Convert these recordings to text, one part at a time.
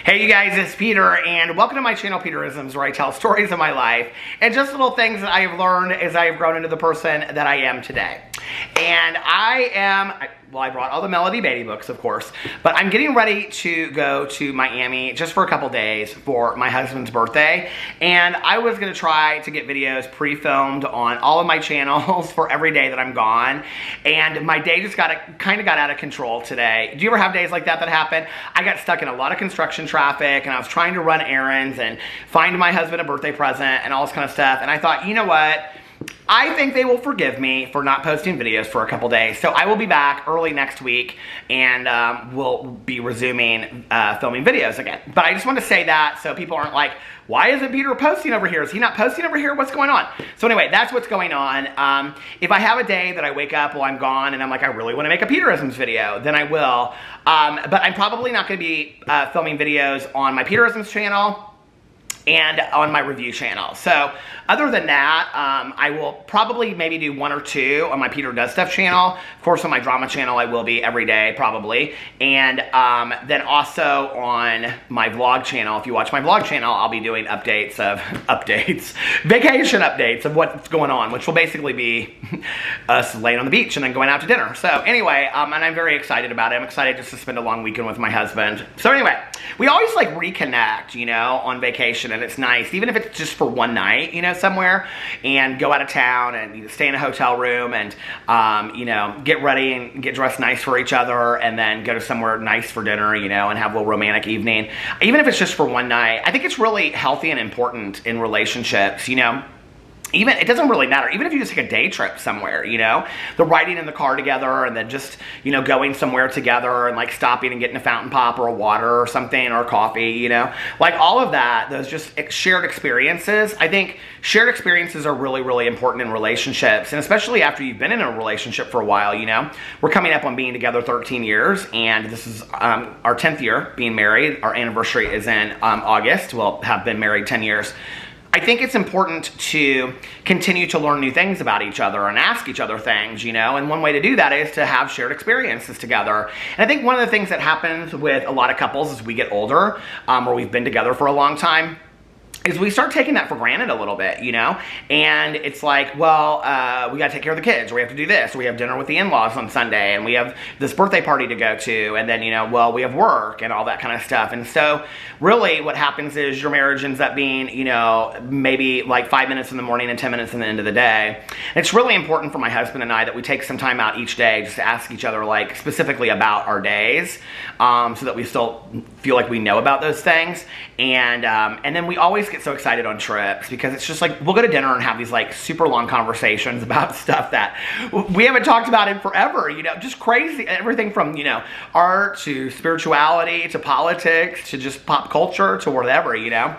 Hey you guys, it's Peter, and welcome to my channel, Peterisms, where I tell stories of my life and just little things that I have learned as I have grown into the person that I am today. And I brought all the Melody Beatty books, of course, but I'm getting ready to go to Miami just for a couple days for my husband's birthday, and I was going to try to get videos pre-filmed on all of my channels for every day that I'm gone, and my day just kind of got out of control today. Do you ever have days like that happen? I got stuck in a lot of construction traffic, and I was trying to run errands and find my husband a birthday present and all this kind of stuff, and I thought, you know what? I think they will forgive me for not posting videos for a couple days. So I will be back early next week, and we'll be resuming filming videos again. But I just want to say that so people aren't like, why isn't Peter posting over here? Is he not posting over here? What's going on? So anyway, that's what's going on. If I have a day that I wake up while I'm gone and I'm like, I really want to make a Peterisms video, then I will. But I'm probably not going to be filming videos on my Peterisms channel and on my review channel. So other than that, I will probably maybe do one or two on my Peter Does Stuff channel. Of course, on my drama channel, I will be every day, probably. And then also on my vlog channel, if you watch my vlog channel, I'll be doing vacation updates of what's going on, which will basically be us laying on the beach and then going out to dinner. So anyway, and I'm very excited about it. I'm excited just to spend a long weekend with my husband. So anyway, we always like reconnect, you know, on vacation, and it's nice, even if it's just for one night, you know, somewhere, and go out of town and stay in a hotel room and, you know, get ready and get dressed nice for each other, and then go to somewhere nice for dinner, you know, and have a little romantic evening. Even if it's just for one night, I think it's really healthy and important in relationships, you know. Even, it doesn't really matter, even if you just take a day trip somewhere, you know, the riding in the car together and then just, you know, going somewhere together and like stopping and getting a fountain pop or a water or something or coffee, you know, like all of that, those just shared experiences. I think shared experiences are really, really important in relationships, and especially after you've been in a relationship for a while, you know. We're coming up on being together 13 years, and this is our 10th year being married. Our anniversary is in August. We'll have been married 10 years. I think it's important to continue to learn new things about each other and ask each other things, you know, and one way to do that is to have shared experiences together. And I think one of the things that happens with a lot of couples as we get older, or we've been together for a long time, is we start taking that for granted a little bit, you know? And it's like, well, we gotta take care of the kids, or we have to do this, or we have dinner with the in-laws on Sunday, and we have this birthday party to go to, and then, you know, well, we have work and all that kind of stuff. And so really what happens is your marriage ends up being, you know, maybe like 5 minutes in the morning and 10 minutes in the end of the day. And it's really important for my husband and I that we take some time out each day just to ask each other, like, specifically about our days, so that we still feel like we know about those things. And then we always get so excited on trips, because it's just like, we'll go to dinner and have these like super long conversations about stuff that we haven't talked about in forever, you know, just crazy, everything from, you know, art to spirituality to politics to just pop culture to whatever, you know.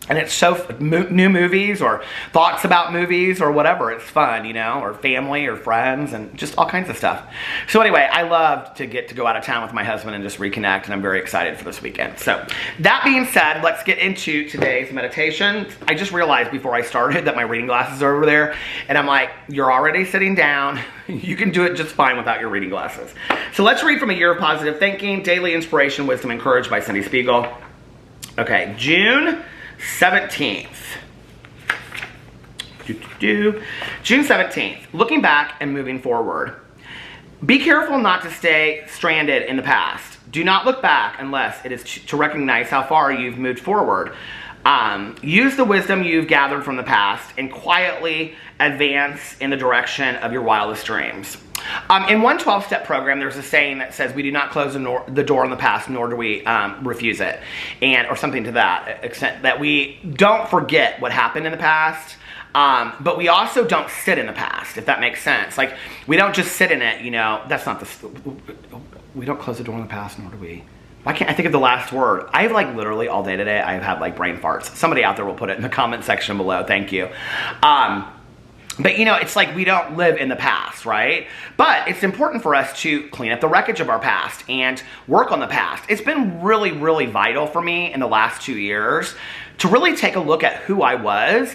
And it's so new movies or thoughts about movies or whatever. It's fun, you know, or family or friends and just all kinds of stuff. So anyway, I love to get to go out of town with my husband and just reconnect, and I'm very excited for this weekend. So that being said, let's get into today's meditation. I just realized before I started that my reading glasses are over there, and I'm like, you're already sitting down. You can do it just fine without your reading glasses. So let's read from A Year of Positive Thinking, Daily Inspiration, Wisdom, Encouraged by Cindy Spiegel. Okay, June 17th. June 17th. Looking back and moving forward. Be careful not to stay stranded in the past. Do not look back unless it is to recognize how far you've moved forward. Use the wisdom you've gathered from the past and quietly advance in the direction of your wildest dreams. In one 12-step program, there's a saying that says we do not close the door on the past, nor do we refuse it, or something to that extent, that we don't forget what happened in the past, but we also don't sit in the past, if that makes sense. Like, we don't just sit in it, you know. That's not we don't close the door on the past, nor do we. Why can't I think of the last word? I have like literally all day today, I've had like brain farts. Somebody out there will put it in the comment section below. Thank you. But you know, it's like we don't live in the past, right? But it's important for us to clean up the wreckage of our past and work on the past. It's been really, really vital for me in the last 2 years to really take a look at who I was,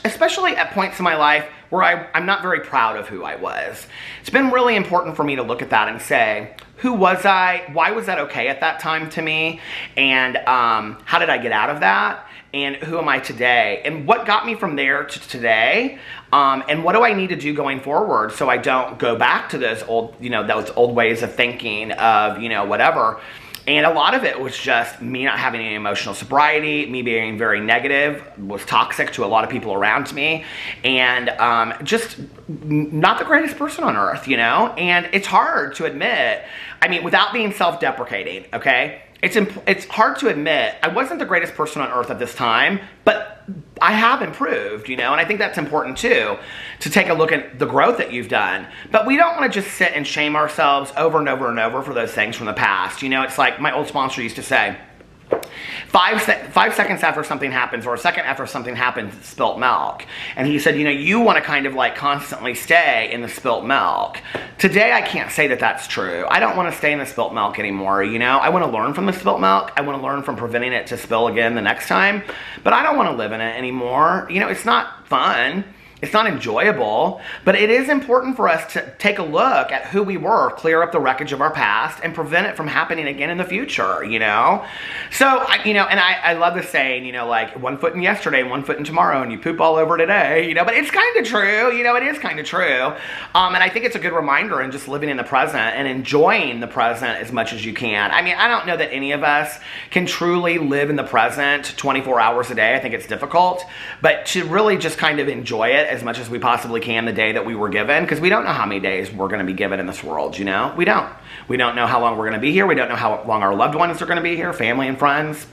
especially at points in my life where I'm not very proud of who I was. It's been really important for me to look at that and say, who was I? Why was that okay at that time to me? And how did I get out of that? And who am I today? And what got me from there to today? And what do I need to do going forward so I don't go back to those old, those old ways of thinking of, whatever. And a lot of it was just me not having any emotional sobriety, me being very negative, was toxic to a lot of people around me, and just not the greatest person on earth, And it's hard to admit, without being self-deprecating, okay? It's hard to admit I wasn't the greatest person on earth at this time, but I have improved, and I think that's important too, to take a look at the growth that you've done. But we don't want to just sit and shame ourselves over and over and over for those things from the past. It's like my old sponsor used to say, 5 seconds after something happens, or a second after something happens, it's spilt milk. And he said, you want to kind of like constantly stay in the spilt milk. Today, I can't say that that's true. I don't want to stay in the spilt milk anymore, I want to learn from the spilt milk. I want to learn from preventing it to spill again the next time. But I don't want to live in it anymore. It's not fun. It's not enjoyable, but it is important for us to take a look at who we were, clear up the wreckage of our past, and prevent it from happening again in the future, So, I love the saying, like, 1 foot in yesterday, 1 foot in tomorrow, and you poop all over today, but it's kind of true, it is kind of true. And I think it's a good reminder in just living in the present and enjoying the present as much as you can. I don't know that any of us can truly live in the present 24 hours a day. I think it's difficult, but to really just kind of enjoy it as much as we possibly can the day that we were given, because we don't know how many days we're going to be given in this world, We don't. We don't know how long we're going to be here. We don't know how long our loved ones are going to be here, family and friends,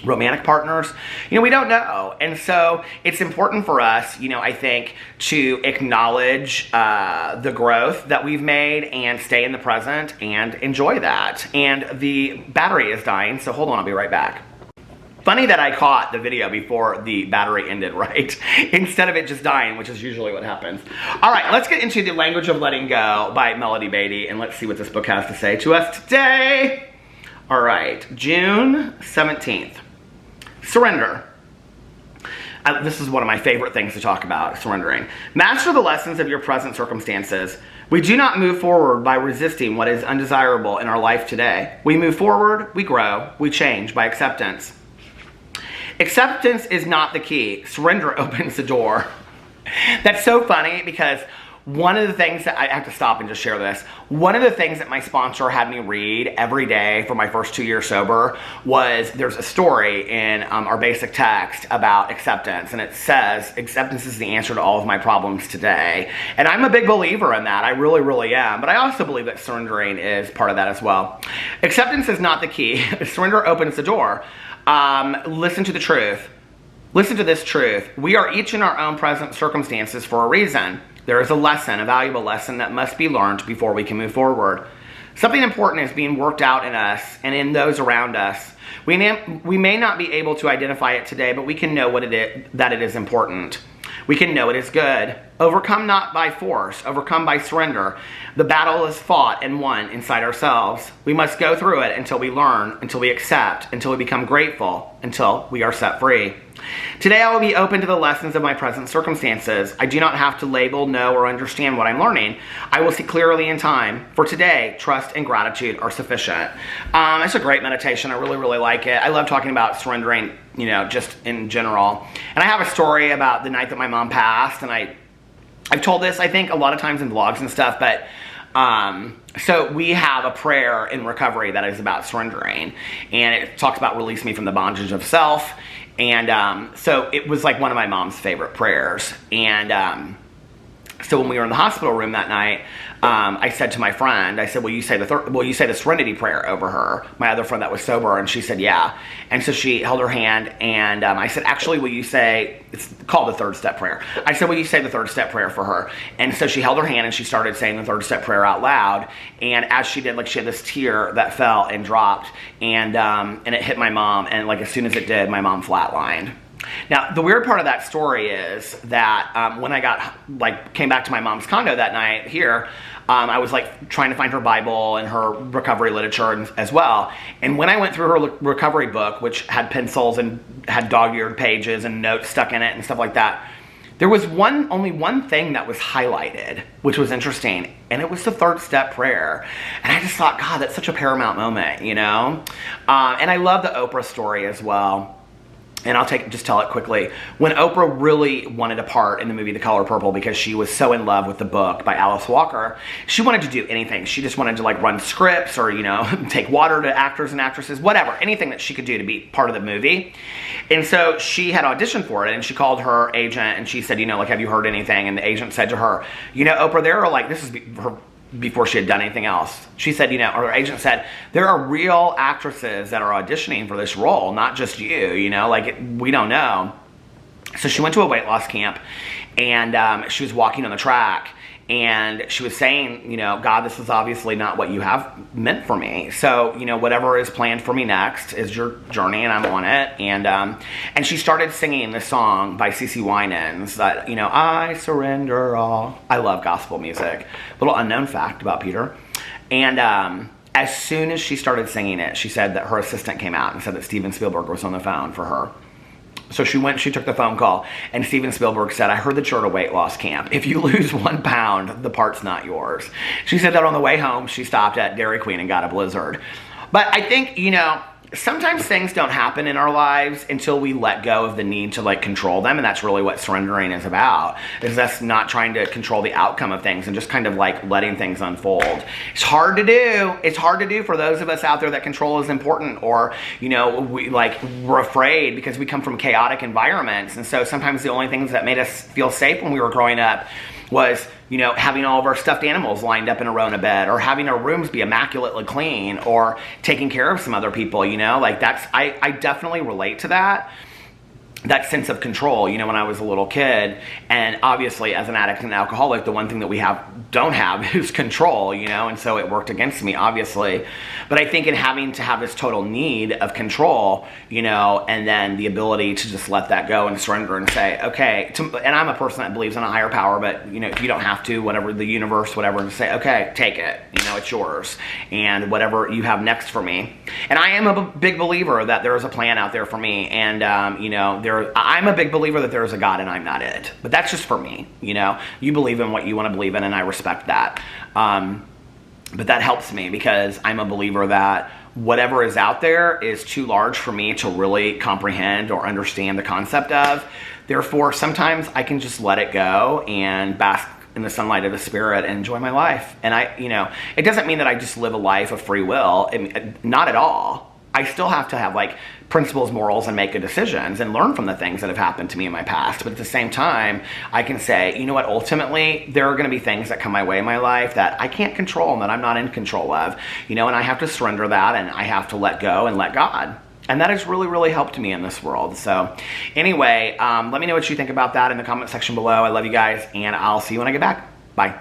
romantic partners. We don't know. And so it's important for us, I think, to acknowledge the growth that we've made and stay in the present and enjoy that. And the battery is dying, so hold on, I'll be right back. Funny that I caught the video before the battery ended, right? Instead of it just dying, which is usually what happens. All right, let's get into The Language of Letting Go by Melody Beatty, and let's see what this book has to say to us today. All right, June 17th. Surrender. This is one of my favorite things to talk about, surrendering. Master the lessons of your present circumstances. We do not move forward by resisting what is undesirable in our life today. We move forward, we grow, we change by acceptance. Acceptance is not the key. Surrender opens the door. That's so funny because one of the things that I have to stop and just share this. One of the things that my sponsor had me read every day for my first 2 years sober was there's a story in our basic text about acceptance, and it says acceptance is the answer to all of my problems today. And I'm a big believer in that. I really, really am. But I also believe that surrendering is part of that as well. Acceptance is not the key. Surrender opens the door. Listen to the truth. Listen to this truth. We are each in our own present circumstances for a reason. There is a lesson, a valuable lesson that must be learned before we can move forward. Something important is being worked out in us and in those around us. We may not be able to identify it today, but we can know that it is important. We can know it is good. Overcome not by force, overcome by surrender. The battle is fought and won inside ourselves. We must go through it until we learn, until we accept, until we become grateful, until we are set free. Today I will be open to the lessons of my present circumstances. I do not have to label, know, or understand what I'm learning. I will see clearly in time. For today, trust and gratitude are sufficient. It's a great meditation. I really, really like it. I love talking about surrendering, just in general. And I have a story about the night that my mom passed, and I've told this, I think, a lot of times in vlogs and stuff, but so we have a prayer in recovery that is about surrendering, and it talks about release me from the bondage of self. And so it was like one of my mom's favorite prayers. And so when we were in the hospital room that night, I said to my friend, I said, will you say the Serenity prayer over her? My other friend that was sober, and she said, yeah. And so she held her hand, and I said, actually, will you say, it's called the third step prayer. I said, will you say the third step prayer for her? And so she held her hand, and she started saying the third step prayer out loud. And as she did, like, she had this tear that fell and dropped, and it hit my mom, and like as soon as it did, my mom flatlined. Now, the weird part of that story is that when I came back to my mom's condo that night here, I was like trying to find her Bible and her recovery literature as well. And when I went through her recovery book, which had pencils and had dog-eared pages and notes stuck in it and stuff like that, There was only one thing that was highlighted, which was interesting, and it was the third step prayer. And I just thought, God, that's such a paramount moment, you know? And I love the Oprah story as well. And I'll just tell it quickly. When Oprah really wanted a part in the movie The Color Purple because she was so in love with the book by Alice Walker, she wanted to do anything. She just wanted to like run scripts or, you know, take water to actors and actresses, whatever, anything that she could do to be part of the movie. And so she had auditioned for it, and she called her agent and she said, you know, like, have you heard anything? And the agent said to her, you know, Oprah, there are like, this is her before she had done anything else. She said, you know, or her agent said, there are real actresses that are auditioning for this role, not just you know, like, we don't know. So she went to a weight loss camp, and she was walking on the track, and she was saying, you know, God, this is obviously not what you have meant for me. So, you know, whatever is planned for me next is your journey, and I'm on it. And she started singing this song by CeCe Winans that, you know, I surrender all. I love gospel music. Little unknown fact about Peter. And as soon as she started singing it, she said that her assistant came out and said that Steven Spielberg was on the phone for her. So she took the phone call, and Steven Spielberg said, I heard that you're at a weight loss camp. If you lose 1 pound, the part's not yours. She said that on the way home, she stopped at Dairy Queen and got a Blizzard. But I think, you know, sometimes things don't happen in our lives until we let go of the need to like control them, and that's really what surrendering is about, is us not trying to control the outcome of things and just kind of like letting things unfold. It's hard to do. It's hard to do for those of us out there that control is important, or, you know, we're afraid because we come from chaotic environments, and so sometimes the only things that made us feel safe when we were growing up was, you know, having all of our stuffed animals lined up in a row in a bed, or having our rooms be immaculately clean, or taking care of some other people, you know, like that's, I definitely relate to that sense of control, you know, when I was a little kid. And obviously as an addict and an alcoholic, the one thing that we don't have is control, you know, and so it worked against me, obviously. But I think in having to have this total need of control, you know, and then the ability to just let that go and surrender and say, okay, and I'm a person that believes in a higher power, but, you know, if you don't have to, whatever, the universe, whatever, and say, okay, take it, you know, it's yours, and whatever you have next for me. And I am a big believer that there is a plan out there for me, and, you know, I'm a big believer that there is a God and I'm not it. But that's just for me, you know. You believe in what you want to believe in, and I respect that. But that helps me because I'm a believer that whatever is out there is too large for me to really comprehend or understand the concept of. Therefore, sometimes I can just let it go and bask in the sunlight of the Spirit and enjoy my life. And you know, it doesn't mean that I just live a life of free will. Not at all. I still have to have like principles, morals, and make good decisions and learn from the things that have happened to me in my past. But at the same time, I can say, you know what, ultimately, there are going to be things that come my way in my life that I can't control and that I'm not in control of, you know, and I have to surrender that, and I have to let go and let God. And that has really, really helped me in this world. So anyway, let me know what you think about that in the comment section below. I love you guys, and I'll see you when I get back. Bye.